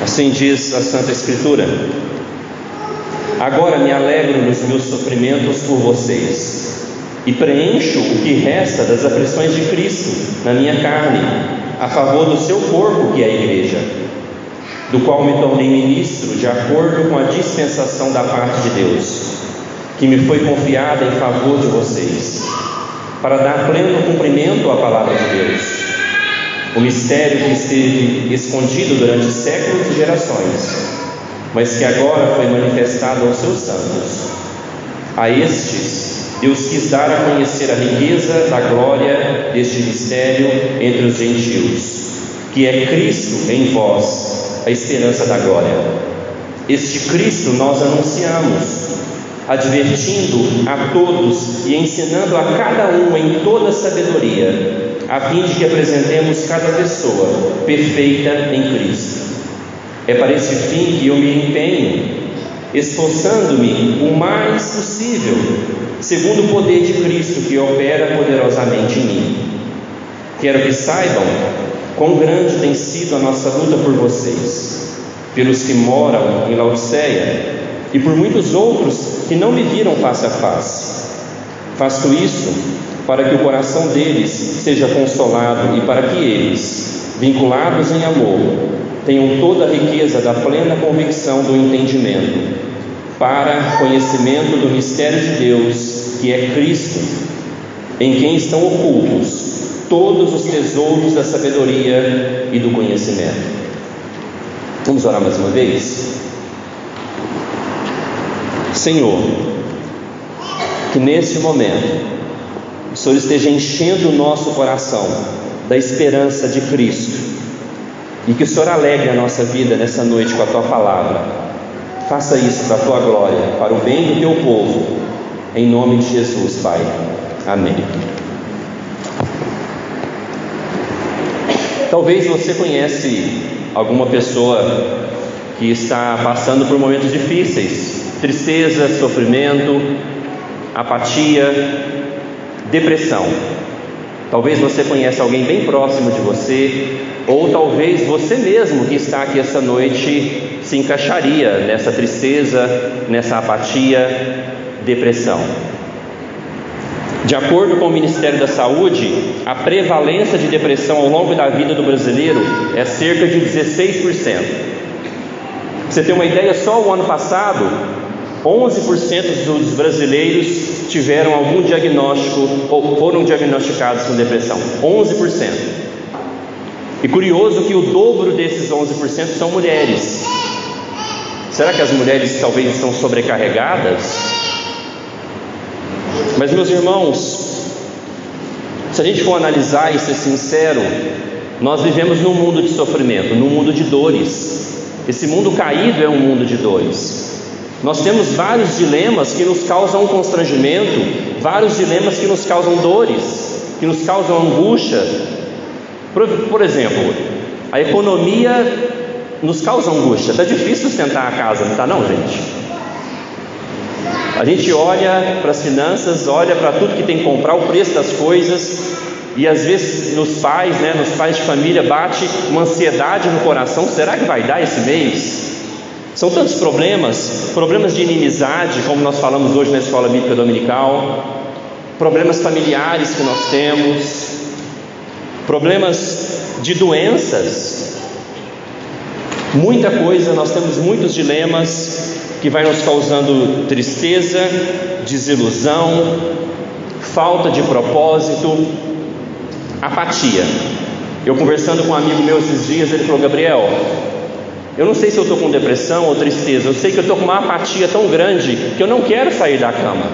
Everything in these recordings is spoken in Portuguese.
Assim diz a Santa Escritura: agora me alegro nos meus sofrimentos por vocês e preencho o que resta das aflições de Cristo na minha carne, a favor do seu corpo, que é a Igreja, do qual me tornei ministro de acordo com a dispensação da parte de Deus, que me foi confiada em favor de vocês, para dar pleno cumprimento à palavra de Deus, o mistério que esteve escondido durante séculos e gerações, mas que agora foi manifestado aos seus santos. A estes Deus quis dar a conhecer a riqueza da glória deste mistério entre os gentios, que é Cristo em vós, a esperança da glória. Este Cristo nós anunciamos, advertindo a todos e ensinando a cada um em toda sabedoria, a fim de que apresentemos cada pessoa perfeita em Cristo. É para esse fim que eu me empenho, esforçando-me o mais possível, segundo o poder de Cristo que opera poderosamente em mim. Quero que saibam quão grande tem sido a nossa luta por vocês, pelos que moram em Laodiceia e por muitos outros que não me viram face a face. Faço isso para que o coração deles seja consolado e para que eles, vinculados em amor, tenham toda a riqueza da plena convicção do entendimento, para conhecimento do mistério de Deus, que é Cristo, em quem estão ocultos todos os tesouros da sabedoria e do conhecimento. Vamos orar mais uma vez? Senhor, que neste momento o Senhor esteja enchendo o nosso coração da esperança de Cristo, e que o Senhor alegre a nossa vida nessa noite com a Tua palavra. Faça isso para a Tua glória, para o bem do Teu povo, em nome de Jesus, Pai. Amém. Talvez você conhece alguma pessoa que está passando por momentos difíceis, tristeza, sofrimento, apatia, depressão. Talvez você conheça alguém bem próximo de você, ou talvez você mesmo que está aqui essa noite se encaixaria nessa tristeza, nessa apatia, depressão. De acordo com o Ministério da Saúde, a prevalência de depressão ao longo da vida do brasileiro é cerca de 16%. Pra você ter uma ideia, só o ano passado 11% dos brasileiros tiveram algum diagnóstico ou foram diagnosticados com depressão. 11%. E curioso que o dobro desses 11% são mulheres. Será que as mulheres talvez estão sobrecarregadas? Mas, meus irmãos, se a gente for analisar e ser sincero, nós vivemos num mundo de sofrimento, num mundo de dores. Esse mundo caído é um mundo de dores. Nós temos vários dilemas que nos causam constrangimento, vários dilemas que nos causam dores, que nos causam angústia. Por exemplo, a economia nos causa angústia. Está difícil sustentar a casa, não está não, gente? A gente olha para as finanças, olha para tudo que tem que comprar, o preço das coisas, e às vezes nos pais de família bate uma ansiedade no coração. Será que vai dar esse mês? São tantos problemas de inimizade, como nós falamos hoje na escola bíblica dominical, problemas familiares que nós temos, problemas de doenças, muita coisa. Nós temos muitos dilemas que vai nos causando tristeza, desilusão, falta de propósito, apatia. Eu conversando com um amigo meu esses dias, ele falou: Gabriel, eu não sei se eu estou com depressão ou tristeza, eu sei que eu estou com uma apatia tão grande que eu não quero sair da cama.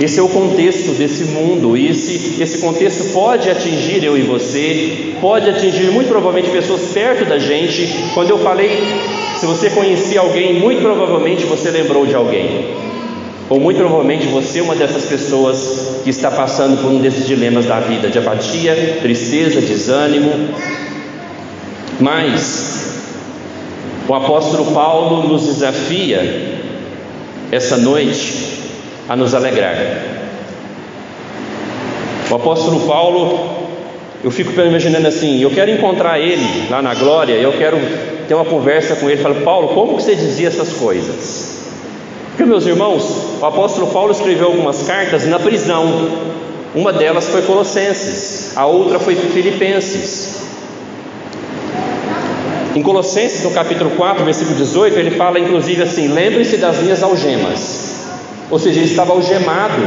Esse é o contexto desse mundo, e esse contexto pode atingir eu e você, pode atingir muito provavelmente pessoas perto da gente. Quando eu falei, se você conhecia alguém, muito provavelmente você lembrou de alguém, ou muito provavelmente você é uma dessas pessoas que está passando por um desses dilemas da vida, de apatia, tristeza, desânimo. Mas o apóstolo Paulo nos desafia essa noite a nos alegrar. O apóstolo Paulo Eu fico imaginando assim, eu quero encontrar ele lá na glória, eu quero ter uma conversa com ele, falo, Paulo, como que você dizia essas coisas? Porque, meus irmãos, o apóstolo Paulo escreveu algumas cartas na prisão. Uma delas foi Colossenses, a outra foi Filipenses. Em Colossenses, no capítulo 4, versículo 18, ele fala inclusive assim, lembre-se das minhas algemas. Ou seja, ele estava algemado.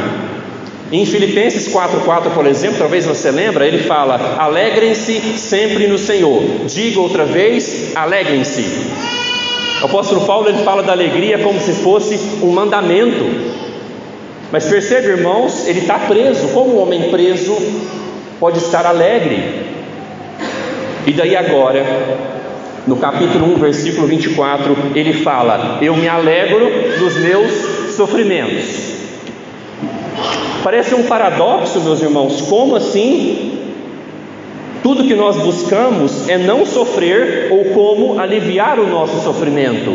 Em Filipenses 4,4, por exemplo, talvez você lembre, ele fala, alegrem-se sempre no Senhor. Diga outra vez, alegrem-se. O apóstolo Paulo, ele fala da alegria como se fosse um mandamento. Mas percebe, irmãos, ele está preso. Como um homem preso pode estar alegre? E daí agora, no capítulo 1, versículo 24, ele fala, eu me alegro nos meus sofrimentos. Parece um paradoxo, meus irmãos. Como assim? Tudo que nós buscamos é não sofrer, ou como aliviar o nosso sofrimento.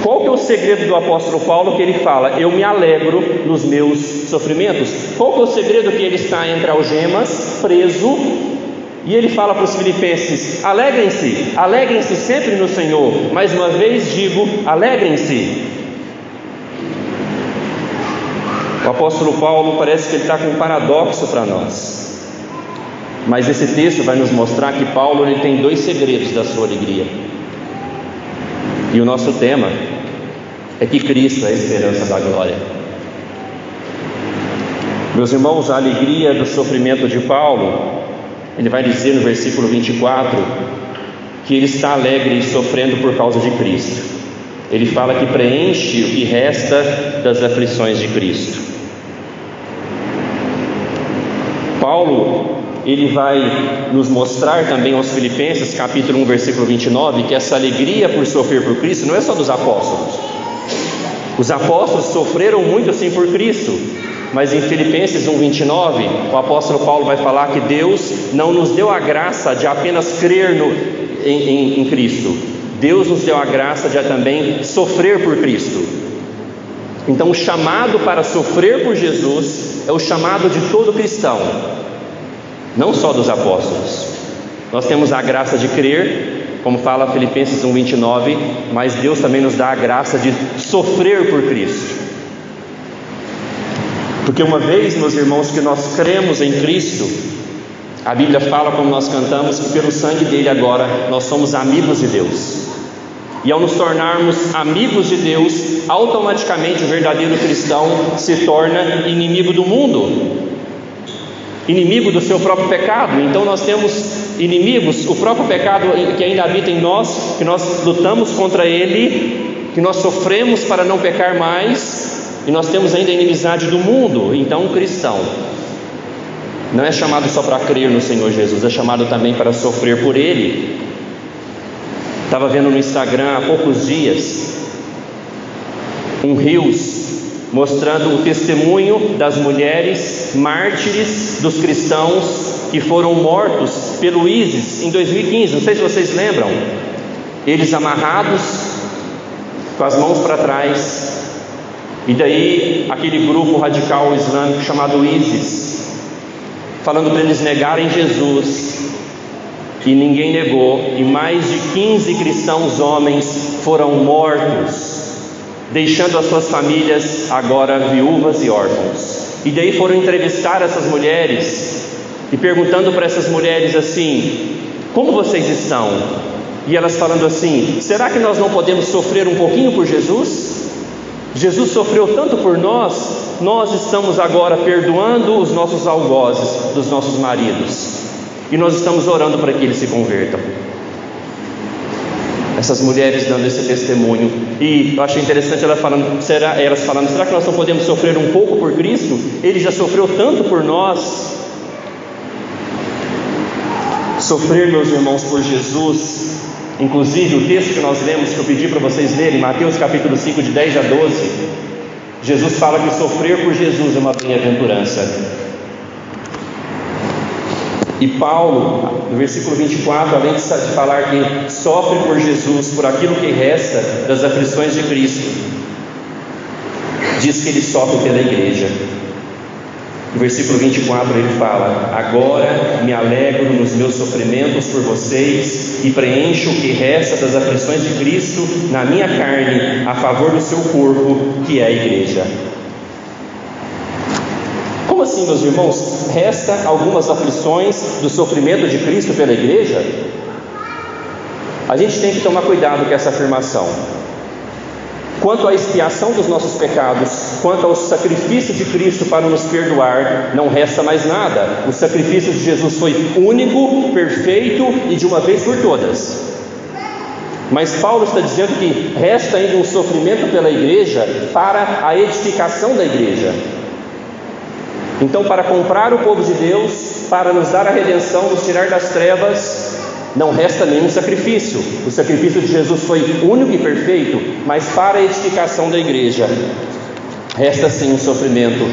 Qual que é o segredo do apóstolo Paulo que ele fala, eu me alegro nos meus sofrimentos? Qual que é o segredo que ele está entre algemas, preso, e ele fala para os filipenses, alegrem-se sempre no Senhor. Mais uma vez digo, alegrem-se. O apóstolo Paulo parece que ele está com um paradoxo para nós, mas esse texto vai nos mostrar que Paulo ele tem dois segredos da sua alegria, e o nosso tema é que Cristo é a esperança da glória. Meus irmãos, a alegria do sofrimento de Paulo, ele vai dizer no versículo 24 que ele está alegre e sofrendo por causa de Cristo. Ele fala que preenche o que resta das aflições de Cristo. Paulo, ele vai nos mostrar também aos Filipenses, capítulo 1, versículo 29, que essa alegria por sofrer por Cristo não é só dos apóstolos. Os apóstolos sofreram muito assim por Cristo, mas em Filipenses 1, 29, o apóstolo Paulo vai falar que Deus não nos deu a graça de apenas crer em Cristo. Deus nos deu a graça de também sofrer por Cristo. Então o chamado para sofrer por Jesus é o chamado de todo cristão, não só dos apóstolos. Nós temos a graça de crer, como fala Filipenses 1:29, mas Deus também nos dá a graça de sofrer por Cristo. Porque uma vez, meus irmãos, que nós cremos em Cristo, a Bíblia fala, como nós cantamos, que pelo sangue dele agora nós somos amigos de Deus. E ao nos tornarmos amigos de Deus, automaticamente o verdadeiro cristão se torna inimigo do mundo, inimigo do seu próprio pecado. Então nós temos inimigos, o próprio pecado que ainda habita em nós, que nós lutamos contra ele, que nós sofremos para não pecar mais, e nós temos ainda a inimizade do mundo. Então um cristão não é chamado só para crer no Senhor Jesus, é chamado também para sofrer por ele. Estava vendo no Instagram há poucos dias um Reels mostrando o testemunho das mulheres mártires dos cristãos que foram mortos pelo ISIS em 2015. Não sei se vocês lembram. Eles amarrados, com as mãos para trás, e daí aquele grupo radical islâmico chamado ISIS falando para eles negarem Jesus. E ninguém negou, e mais de 15 cristãos homens foram mortos, deixando as suas famílias agora viúvas e órfãos. E daí foram entrevistar essas mulheres e perguntando para essas mulheres assim: como vocês estão? E elas falando assim: será que nós não podemos sofrer um pouquinho por Jesus? Jesus sofreu tanto por nós, nós estamos agora perdoando os nossos algozes dos nossos maridos, e nós estamos orando para que eles se convertam. Essas mulheres dando esse testemunho. E eu achei interessante elas falando, será que nós não podemos sofrer um pouco por Cristo? Ele já sofreu tanto por nós. Sofrer, meus irmãos, por Jesus. Inclusive o texto que nós lemos, que eu pedi para vocês lerem, Mateus capítulo 5, de 10 a 12, Jesus fala que sofrer por Jesus é uma bem-aventurança. E Paulo, no versículo 24, além de falar que sofre por Jesus, por aquilo que resta das aflições de Cristo, diz que ele sofre pela igreja. No versículo 24 ele fala: agora me alegro nos meus sofrimentos por vocês e preencho o que resta das aflições de Cristo na minha carne, a favor do seu corpo, que é a igreja. Como assim, meus irmãos? Resta algumas aflições do sofrimento de Cristo pela igreja? A gente tem que tomar cuidado com essa afirmação. Quanto à expiação dos nossos pecados, quanto ao sacrifício de Cristo para nos perdoar, não resta mais nada. O sacrifício de Jesus foi único, perfeito e de uma vez por todas. Mas Paulo está dizendo que resta ainda um sofrimento pela igreja para a edificação da igreja. Então, para comprar o povo de Deus, para nos dar a redenção, nos tirar das trevas, não resta nenhum sacrifício. O sacrifício de Jesus foi único e perfeito, mas para a edificação da igreja resta sim o sofrimento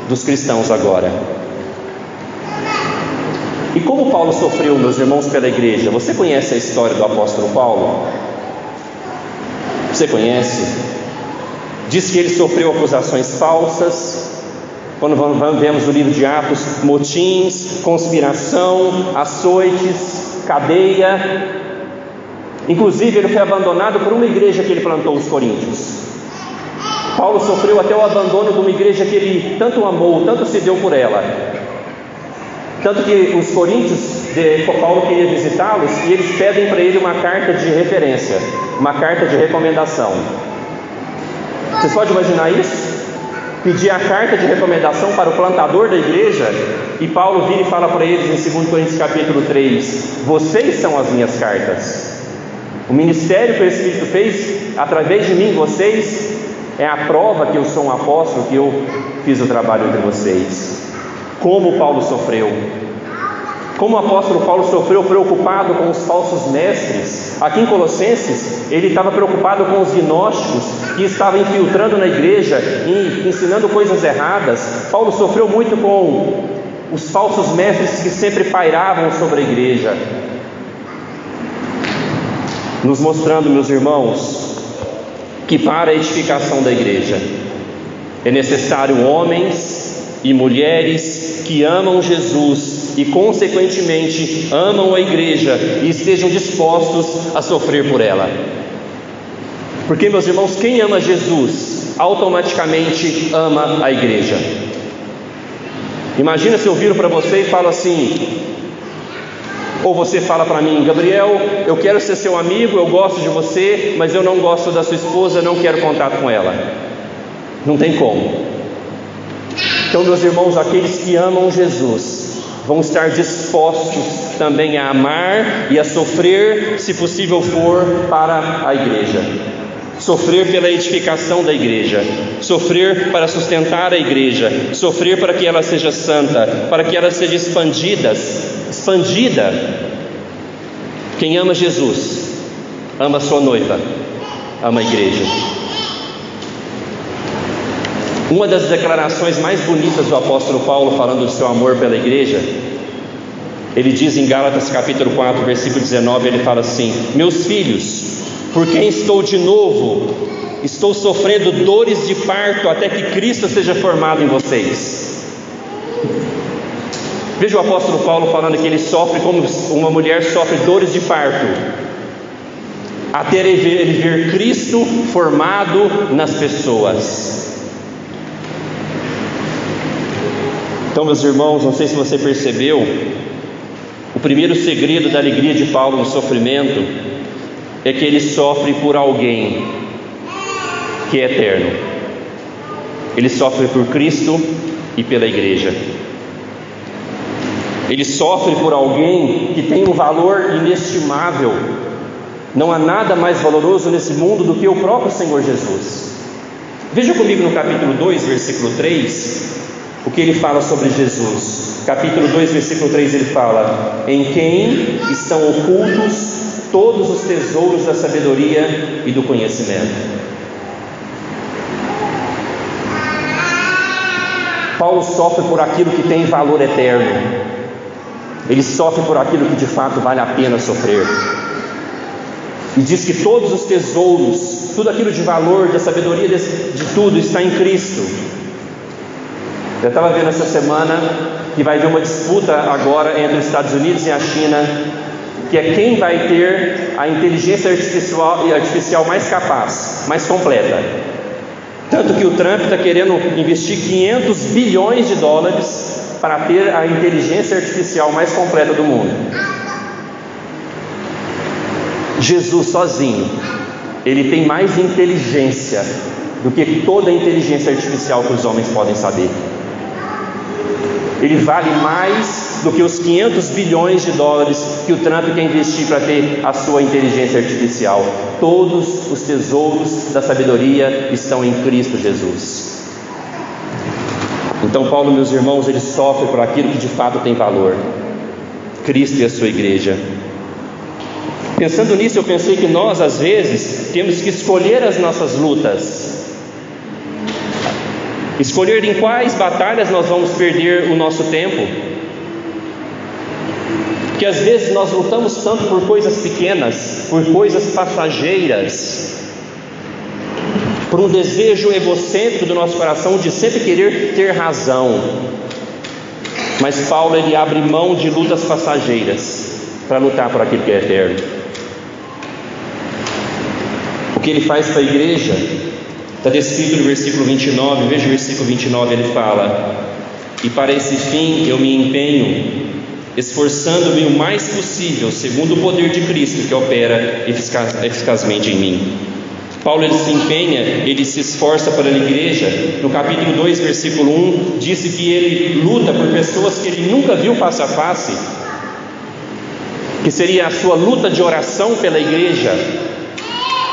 dos cristãos agora. E como Paulo sofreu, meus irmãos, pela igreja? Você conhece a história do apóstolo Paulo? Você conhece? Diz que ele sofreu acusações falsas. Quando vemos o livro de Atos, motins, conspiração, açoites, cadeia. Inclusive ele foi abandonado por uma igreja que ele plantou, os coríntios. Paulo sofreu até o abandono de uma igreja que ele tanto amou, tanto se deu por ela. Tanto que os coríntios, Paulo queria visitá-los e eles pedem para ele uma carta de referência, uma carta de recomendação. Vocês podem imaginar isso? Pedir a carta de recomendação para o plantador da igreja, e Paulo vira e fala para eles em 2 Coríntios capítulo 3: vocês são as minhas cartas. O ministério que o Espírito fez através de mim, vocês, é a prova que eu sou um apóstolo, que eu fiz o trabalho entre vocês. Como Paulo sofreu, como o apóstolo Paulo sofreu preocupado com os falsos mestres. Aqui em Colossenses ele estava preocupado com os gnósticos que estavam infiltrando na igreja e ensinando coisas erradas. Paulo sofreu muito com os falsos mestres que sempre pairavam sobre a igreja, nos mostrando, meus irmãos, que para a edificação da igreja é necessário homens e mulheres que amam Jesus e consequentemente amam a igreja e estejam dispostos a sofrer por ela. Porque, meus irmãos, quem ama Jesus automaticamente ama a igreja. Imagina se eu viro para você e falo assim, ou você fala para mim: Gabriel, eu quero ser seu amigo, eu gosto de você, mas eu não gosto da sua esposa, não quero contato com ela. Não tem como. Então, meus irmãos, aqueles que amam Jesus vão estar dispostos também a amar e a sofrer, se possível for, para a igreja. Sofrer pela edificação da igreja, sofrer para sustentar a igreja, sofrer para que ela seja santa, para que ela seja expandida. Quem ama Jesus, ama a sua noiva, ama a igreja. Uma das declarações mais bonitas do apóstolo Paulo, falando do seu amor pela igreja, ele diz em Gálatas capítulo 4, versículo 19, ele fala assim: meus filhos, por quem estou de novo, estou sofrendo dores de parto até que Cristo seja formado em vocês. Veja o apóstolo Paulo falando que ele sofre como uma mulher sofre dores de parto, até ele ver Cristo formado nas pessoas. Então, meus irmãos, não sei se você percebeu, o primeiro segredo da alegria de Paulo no sofrimento é que ele sofre por alguém que é eterno. Ele sofre por Cristo e pela igreja. Ele sofre por alguém que tem um valor inestimável. Não há nada mais valoroso nesse mundo do que o próprio Senhor Jesus. Veja comigo no capítulo 2, versículo 3, o que ele fala sobre Jesus. Capítulo 2, versículo 3, ele fala: em quem estão ocultos todos os tesouros da sabedoria e do conhecimento. Paulo sofre por aquilo que tem valor eterno. Ele sofre por aquilo que de fato vale a pena sofrer. E diz que todos os tesouros, tudo aquilo de valor, da sabedoria, de tudo está em Cristo. Eu estava vendo essa semana que vai haver uma disputa agora entre os Estados Unidos e a China, que é quem vai ter a inteligência artificial mais capaz, mais completa. Tanto que o Trump está querendo investir 500 bilhões de dólares para ter a inteligência artificial mais completa do mundo. Jesus sozinho, ele tem mais inteligência do que toda a inteligência artificial que os homens podem saber. Ele vale mais do que os 500 bilhões de dólares que o Trump quer investir para ter a sua inteligência artificial. Todos os tesouros da sabedoria estão em Cristo Jesus. Então Paulo, meus irmãos, ele sofre por aquilo que de fato tem valor: Cristo e a sua igreja. Pensando nisso, eu pensei que nós, às vezes, temos que escolher as nossas lutas. Escolher em quais batalhas nós vamos perder o nosso tempo. Porque às vezes nós lutamos tanto por coisas pequenas, por coisas passageiras, por um desejo egocêntrico do nosso coração de sempre querer ter razão. Mas Paulo, ele abre mão de lutas passageiras para lutar por aquilo que é eterno. O que ele faz para a igreja está descrito no versículo 29, veja o versículo 29, ele fala: e para esse fim eu me empenho, esforçando-me o mais possível, segundo o poder de Cristo que opera eficazmente em mim. Paulo, ele se empenha, ele se esforça para a igreja. No capítulo 2, versículo 1, disse que ele luta por pessoas que ele nunca viu face a face, que seria a sua luta de oração pela igreja.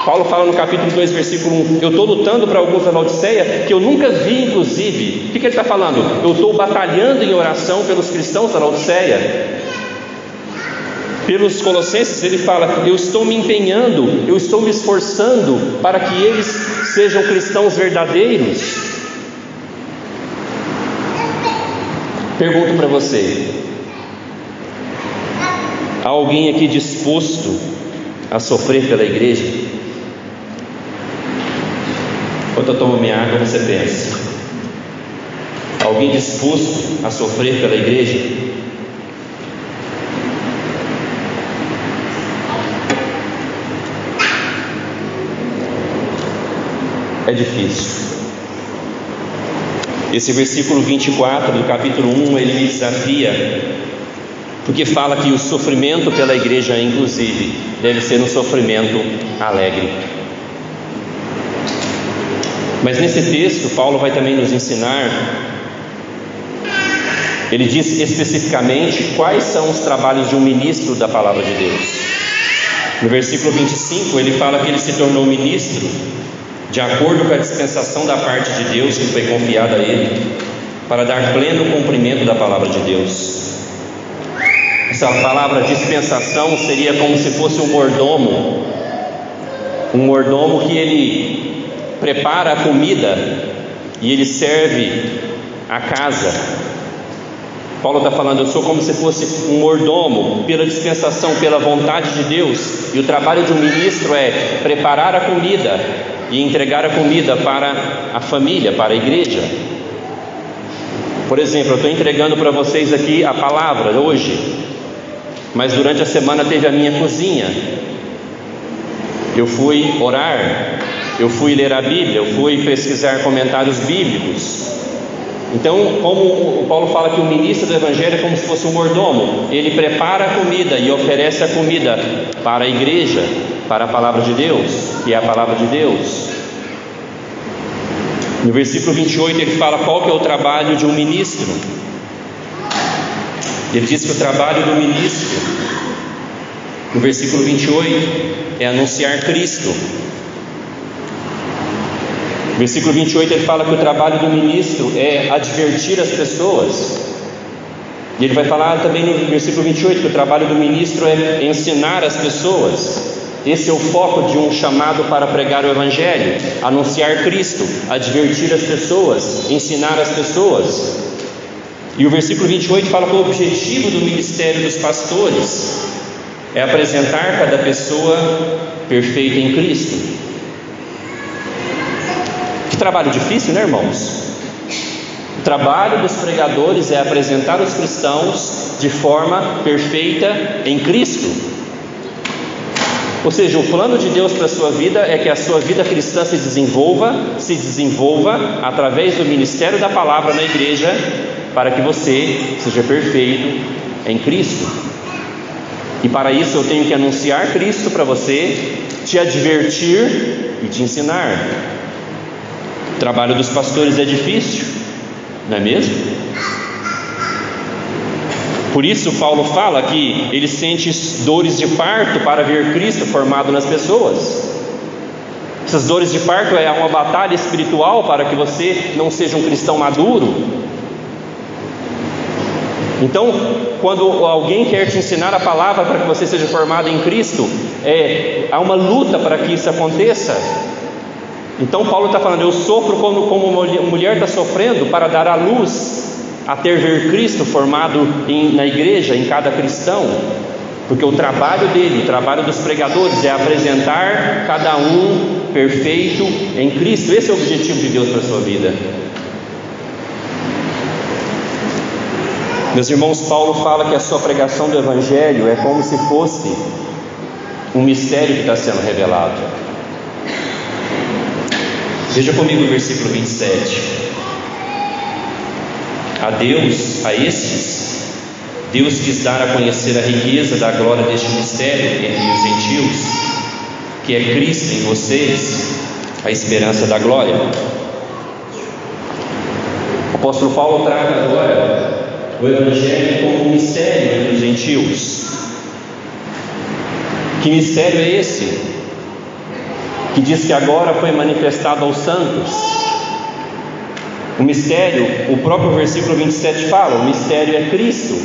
Paulo fala no capítulo 2, versículo 1: eu estou lutando para alguns da Laodiceia que eu nunca vi, inclusive. O que ele está falando? Eu estou batalhando em oração pelos cristãos da Laodiceia. Pelos Colossenses ele fala: eu estou me empenhando, eu estou me esforçando para que eles sejam cristãos verdadeiros. Pergunto para você: há alguém aqui disposto a sofrer pela igreja? Enquanto eu tomo minha água, você pensa: alguém disposto a sofrer pela igreja? É difícil. Esse versículo 24 do capítulo 1, ele me desafia, porque fala que o sofrimento pela igreja, inclusive, deve ser um sofrimento alegre. Mas nesse texto, Paulo vai também nos ensinar, ele diz especificamente quais são os trabalhos de um ministro da palavra de Deus. No versículo 25, ele fala que ele se tornou ministro de acordo com a dispensação da parte de Deus que foi confiada a ele, para dar pleno cumprimento da palavra de Deus. Essa palavra dispensação seria como se fosse um mordomo que ele prepara a comida e ele serve a casa. Paulo está falando: eu sou como se fosse um mordomo pela dispensação, pela vontade de Deus, e o trabalho de um ministro é preparar a comida e entregar a comida para a família, para a igreja. Por exemplo, eu estou entregando para vocês aqui a palavra hoje, mas durante a semana teve a minha cozinha. Eu fui orar, eu fui ler a Bíblia, eu fui pesquisar comentários bíblicos. Então, como o Paulo fala que o ministro do Evangelho é como se fosse um mordomo, ele prepara a comida e oferece a comida para a igreja, para a palavra de Deus, que é a palavra de Deus. No versículo 28 ele fala qual que é o trabalho de um ministro. Ele diz que o trabalho do ministro, no versículo 28, é anunciar Cristo. No versículo 28 ele fala que o trabalho do ministro é advertir as pessoas. E ele vai falar também no versículo 28 que o trabalho do ministro é ensinar as pessoas. Esse é o foco de um chamado para pregar o Evangelho: anunciar Cristo, advertir as pessoas, ensinar as pessoas. E o versículo 28 fala que o objetivo do ministério dos pastores é apresentar cada pessoa perfeita em Cristo. Que trabalho difícil, né, irmãos? O trabalho dos pregadores é apresentar os cristãos de forma perfeita em Cristo. Ou seja, o plano de Deus para a sua vida é que a sua vida cristã se desenvolva através do ministério da palavra na igreja, para que você seja perfeito em Cristo. E para isso eu tenho que anunciar Cristo para você, te advertir e te ensinar. O trabalho dos pastores é difícil, não é mesmo? Por isso Paulo fala que ele sente dores de parto para ver Cristo formado nas pessoas. Essas dores de parto é uma batalha espiritual para que você não seja um cristão maduro. Então, quando alguém quer te ensinar a palavra para que você seja formado em Cristo, há uma luta para que isso aconteça. Então Paulo está falando, eu sofro como uma mulher está sofrendo para dar à luz, até ver Cristo formado na igreja, em cada cristão. Porque o trabalho dele, o trabalho dos pregadores, é apresentar cada um perfeito em Cristo. Esse é o objetivo de Deus para a sua vida. Meus irmãos, Paulo fala que a sua pregação do Evangelho é como se fosse um mistério que está sendo revelado. Veja comigo o versículo 27. A estes, Deus quis dar a conhecer a riqueza da glória deste mistério entre os gentios, que é Cristo em vocês, a esperança da glória. O apóstolo Paulo trata agora o Evangelho como um mistério entre os gentios. Que mistério é esse? Que diz que agora foi manifestado aos santos. O mistério, o próprio versículo 27 fala, o mistério é Cristo.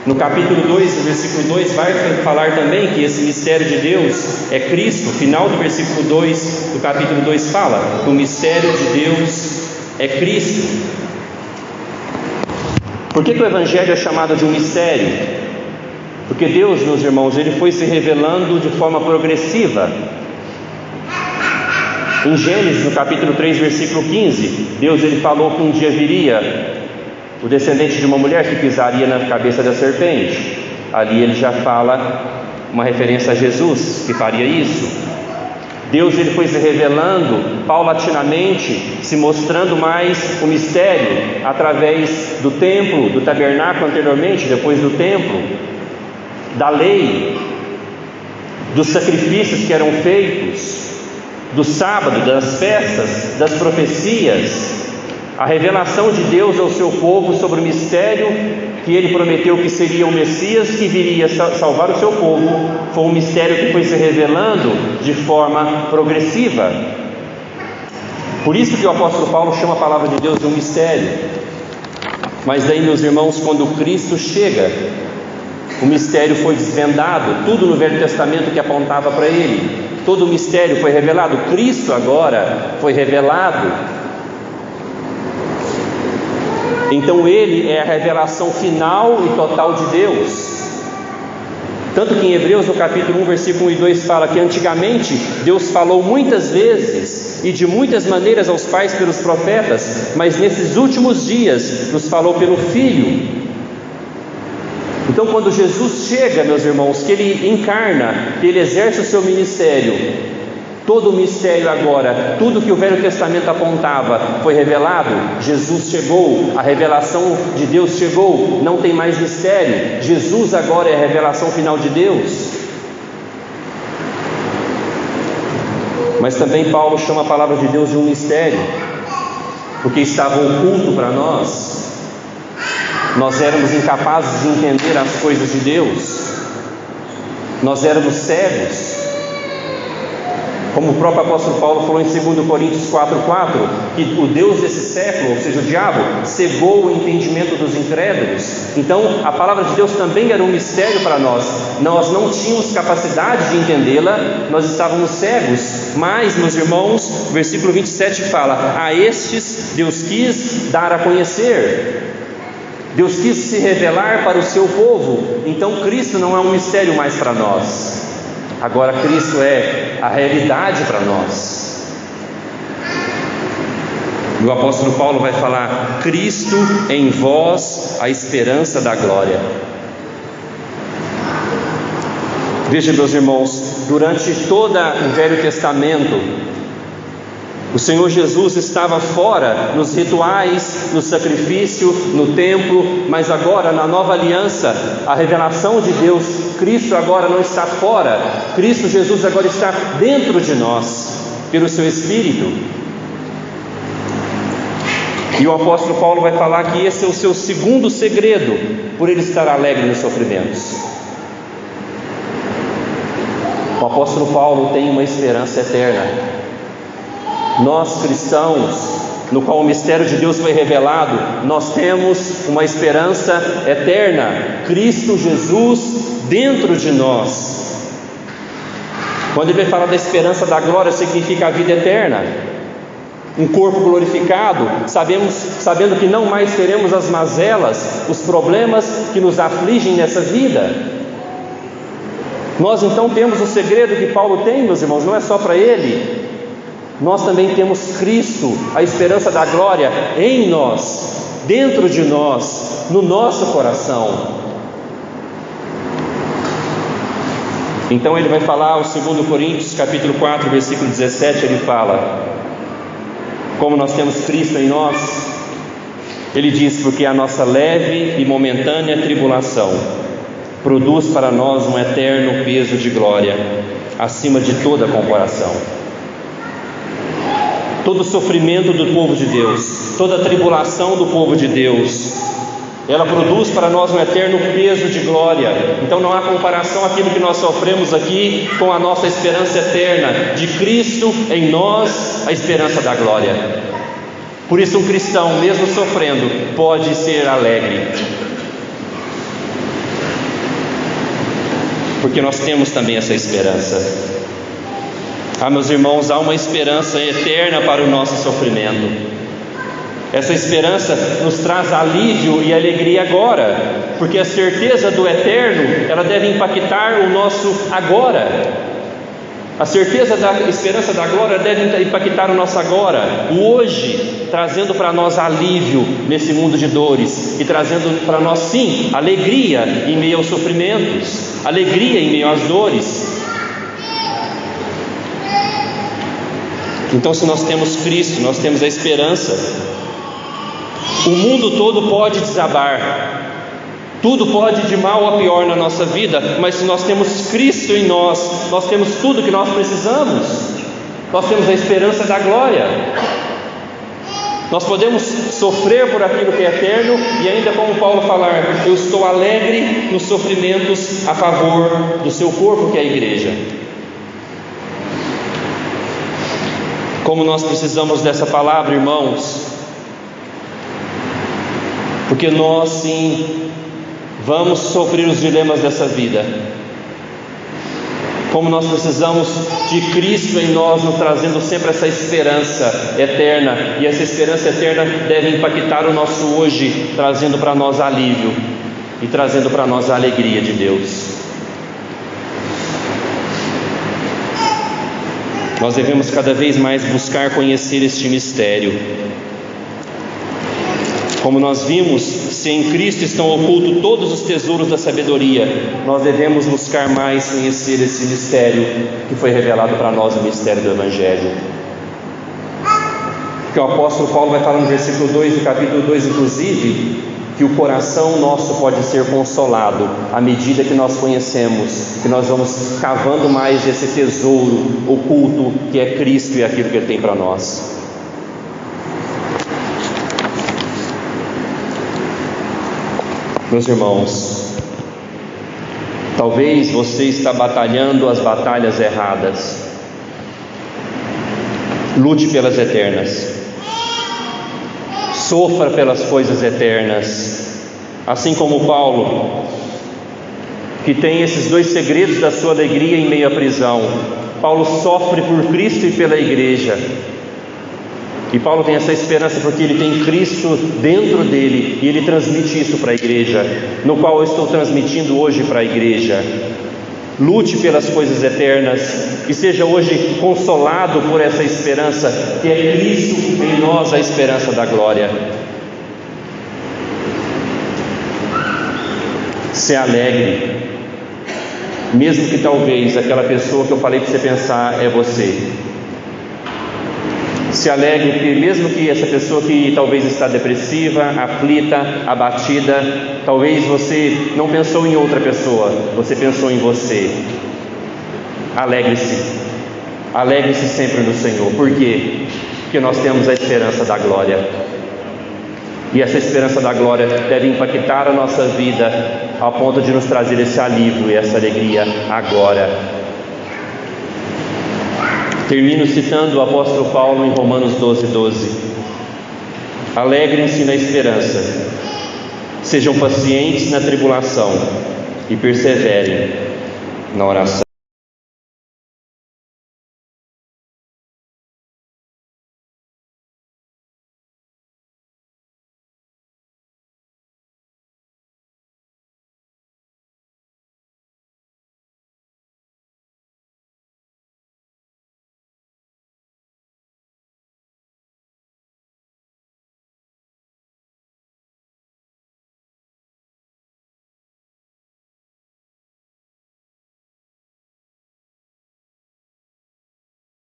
No capítulo 2, o versículo 2 vai falar também que esse mistério de Deus é Cristo. O final do versículo 2 do capítulo 2 fala que o mistério de Deus é Cristo. Por que o Evangelho é chamado de um mistério? Porque Deus, meus irmãos, Ele foi se revelando de forma progressiva. Em Gênesis, no capítulo 3, versículo 15, Deus ele falou que um dia viria o descendente de uma mulher que pisaria na cabeça da serpente. Ali ele já fala uma referência a Jesus, que faria isso. Deus ele foi se revelando paulatinamente, se mostrando mais o mistério através do templo, do tabernáculo anteriormente, depois do templo, da lei, dos sacrifícios que eram feitos, do sábado, das festas, das profecias. A revelação de Deus ao seu povo sobre o mistério que Ele prometeu que seria o Messias que viria salvar o seu povo, foi um mistério que foi se revelando de forma progressiva. Por isso que o apóstolo Paulo chama a palavra de Deus de um mistério. Mas daí, meus irmãos, quando Cristo chega, o mistério foi desvendado, tudo no Velho Testamento que apontava para Ele, todo o mistério foi revelado. Cristo agora foi revelado. Então Ele é a revelação final e total de Deus. Tanto que em Hebreus, no capítulo 1, versículo 1 e 2 fala que antigamente Deus falou muitas vezes e de muitas maneiras aos pais pelos profetas, mas nesses últimos dias nos falou pelo Filho. Então quando Jesus chega, meus irmãos, que Ele encarna, que Ele exerce o seu ministério, todo o mistério agora, tudo que o Velho Testamento apontava foi revelado. Jesus chegou, a revelação de Deus chegou, não tem mais mistério. Jesus agora é a revelação final de Deus. Mas também Paulo chama a palavra de Deus de um mistério, porque estava oculto para nós. Nós éramos incapazes de entender as coisas de Deus. Nós éramos cegos. Como o próprio apóstolo Paulo falou em 2 Coríntios 4,4, que o Deus desse século, ou seja, o diabo, cegou o entendimento dos incrédulos. Então a palavra de Deus também era um mistério para nós. Nós não tínhamos capacidade de entendê-la, nós estávamos cegos. Mas, meus irmãos, o versículo 27 fala: a estes Deus quis dar a conhecer. Deus quis se revelar para o seu povo. Então Cristo não é um mistério mais para nós. Agora Cristo é a realidade para nós. E o apóstolo Paulo vai falar: Cristo em vós, a esperança da glória. Veja, meus irmãos, durante todo o Velho Testamento, o Senhor Jesus estava fora nos rituais, no sacrifício, no templo, mas agora na nova aliança, a revelação de Deus, Cristo agora não está fora, Cristo Jesus agora está dentro de nós, pelo seu Espírito. E o apóstolo Paulo vai falar que esse é o seu segundo segredo, por ele estar alegre nos sofrimentos. O apóstolo Paulo tem uma esperança eterna. Nós cristãos, no qual o mistério de Deus foi revelado, nós temos uma esperança eterna, Cristo Jesus dentro de nós. Quando ele vai falar da esperança da glória, significa a vida eterna, um corpo glorificado, sabendo que não mais teremos as mazelas, os problemas que nos afligem nessa vida. Nós então temos o segredo que Paulo tem, meus irmãos, não é só para ele. Nós também temos Cristo, a esperança da glória, em nós, dentro de nós, no nosso coração. Então ele vai falar, o 2 Coríntios capítulo 4, versículo 17, ele fala: como nós temos Cristo em nós, ele diz: porque a nossa leve e momentânea tribulação produz para nós um eterno peso de glória, acima de toda comparação. Todo sofrimento do povo de Deus, toda tribulação do povo de Deus, ela produz para nós um eterno peso de glória. Então não há comparação aquilo que nós sofremos aqui com a nossa esperança eterna, de Cristo em nós, a esperança da glória. Por isso um cristão, mesmo sofrendo, pode ser alegre, porque nós temos também essa esperança. Meus irmãos, há uma esperança eterna para o nosso sofrimento. Essa esperança nos traz alívio e alegria agora, porque a certeza do eterno, ela deve impactar o nosso agora. A certeza da esperança da glória deve impactar o nosso agora, o hoje, trazendo para nós alívio nesse mundo de dores, e trazendo para nós, sim, alegria em meio aos sofrimentos, alegria em meio às dores. Então, se nós temos Cristo, nós temos a esperança. O mundo todo pode desabar, tudo pode ir de mal a pior na nossa vida, mas se nós temos Cristo em nós, nós temos tudo que nós precisamos. Nós temos a esperança da glória. Nós podemos sofrer por aquilo que é eterno e ainda, como Paulo falar: eu estou alegre nos sofrimentos a favor do seu corpo, que é a igreja. Como nós precisamos dessa palavra, irmãos, porque nós sim vamos sofrer os dilemas dessa vida. Como nós precisamos de Cristo em nós, nos trazendo sempre essa esperança eterna, e essa esperança eterna deve impactar o nosso hoje, trazendo para nós alívio e trazendo para nós a alegria de Deus. Nós devemos cada vez mais buscar conhecer este mistério. Como nós vimos, se em Cristo estão ocultos todos os tesouros da sabedoria, nós devemos buscar mais conhecer esse mistério que foi revelado para nós, o mistério do Evangelho. Porque o apóstolo Paulo vai falar no versículo 2 do capítulo 2, inclusive, que o coração nosso pode ser consolado à medida que nós conhecemos, que nós vamos cavando mais esse tesouro oculto que é Cristo e aquilo que Ele tem para nós. Meus irmãos, talvez você está batalhando as batalhas erradas. Lute pelas eternas. Sofra pelas coisas eternas, assim como Paulo, que tem esses dois segredos da sua alegria em meio à prisão. Paulo sofre por Cristo e pela igreja, e Paulo tem essa esperança porque ele tem Cristo dentro dele, e ele transmite isso para a igreja, no qual eu estou transmitindo hoje para a igreja. Lute pelas coisas eternas e seja hoje consolado por essa esperança, que é Cristo em nós, a esperança da glória. Se alegre, mesmo que talvez aquela pessoa que eu falei para você pensar é você. Se alegre, porque mesmo que essa pessoa que talvez está depressiva, aflita, abatida, talvez você não pensou em outra pessoa, você pensou em você. Alegre-se, alegre-se sempre no Senhor. Por quê? Porque nós temos a esperança da glória. E essa esperança da glória deve impactar a nossa vida ao ponto de nos trazer esse alívio e essa alegria agora. Termino citando o apóstolo Paulo em Romanos 12:12. Alegrem-se na esperança, sejam pacientes na tribulação e perseverem na oração.